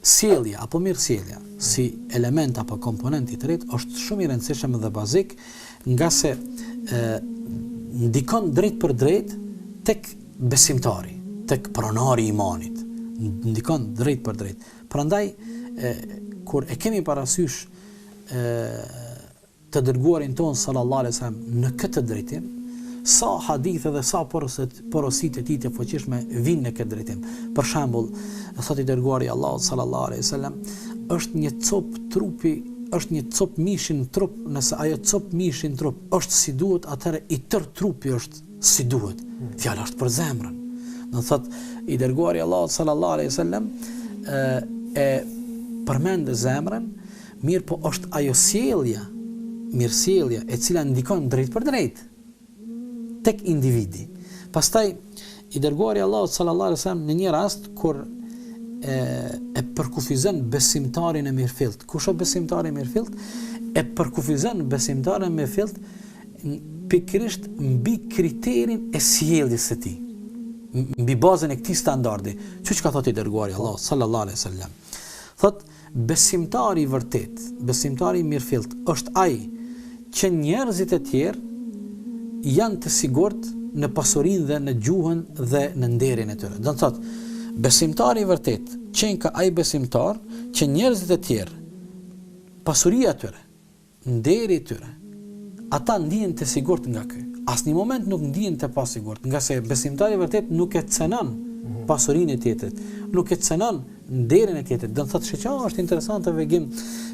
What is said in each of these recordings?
sjellja apo mirësjellja si element apo komponent i tretë është shumë i rëndësishëm dhe bazik, nga se ndikon drejt për drejt tek besimtari, tek pronari i imanit. Ndikon drejt për drejt. Prandaj kur e kemi parasysh të dërguarin ton sallallahu alaihi wasallam në këtë drejtim, sa hadithe dhe sa porositë e tij të fuqishme vinë në këtë drejtim. Për shembull, thotë i dërguari Allahut sallallahu alaihi wasallam, është një cop trupi, është një cop mishi në trup, nëse ajo cop mishi në trup është si duhet, atëherë i tërë trupi është si duhet. Fjala është për zemrën. Do thotë i dërguari Allahut sallallahu alaihi wasallam e përmend zemrën, mirë po është ajo sjellja, mirësjellja e cila ndikon drejt për drejt tek individi. Pastaj i dërguari Allahut sallallahu alaihi wasallam në një rast kur e përkufizon besimtarin e mirëfillt. Kush është besimtari i mirëfillt? E përkufizon besimtarin e mirëfillt pikërisht mbi kriterin e sjelljes së tij, mbi bazën e këtij standardi. Çuç ka thotë i dërguari Allahut sallallahu alaihi wasallam. Thot besimtari i vërtet, besimtari i mirëfillt është ai që njerëzit e tjerë janë të sigurt në pasurinë dhe në gjuhën dhe në nderin e tyre. Do të thotë, besimtari i vërtet qenë ka ai besimtar që njerëzit e tjerë, pasuria e tyre, nderi i tyre, ata ndihen të sigurt nga ky. Asnjë moment nuk ndihen të pasigurt, nga se besimtari i vërtet nuk e cenon pasurinë e tjetrit, nuk e cenon nderin e tjetrit. Do të thotë, çka është interesante vegim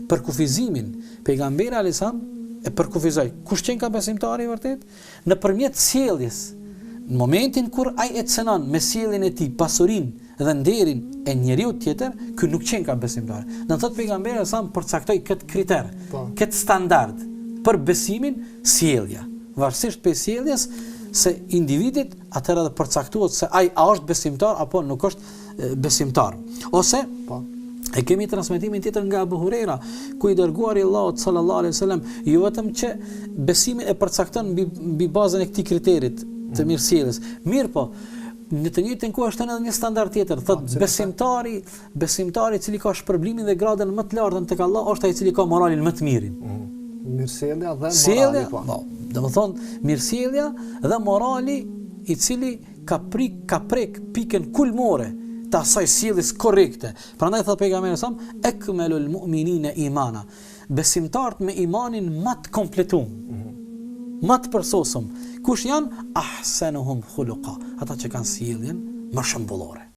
për kufizimin. Pejgamberi alayhis salam e përkufizoi. Kush qenë ka besimtari i vërtet? Nëpërmjet sjelljes. Në momentin kur ai e cenon me sjelljen e tij pasurinë dhe nderin e njeriu tjetër, ky nuk qenë ka besimtar. Do thotë pejgamberi sa përcaktoi këtë kriter, këtë standard për besimin, sjellja. Varësisht për sjelljes se individit, atëherë dhe përcaktohet se ai a është besimtar apo nuk është besimtar. Ose e kemi transmetimin tjetër nga Abu Huraira, ku i dërguari Allahut sallallahu alaihi wasallam jo vetëm që besimin e përcakton mbi bazën e këtij kriterit të mirësjelljes. Mirë po, në të njëjtën kohë është edhe një standard tjetër, thotë besimtari i cili ka shpërblimin dhe gradën më të lartën tek Allah është ai i cili ka moralin më të mirin. Mirësjellja dhe morali po. Domethënë mirësjellja dhe morali i cili ka prek pikën kulmore të asaj sjelljes korrekte. Prandaj thot pejgamberi sa ekmelul mu'minina imana. Besimtarët me imanin më të kompletuar, më të përsosur. Kush janë? Ahsanuhum khuluqa. Ata që kanë sjelljen më shëmbullore.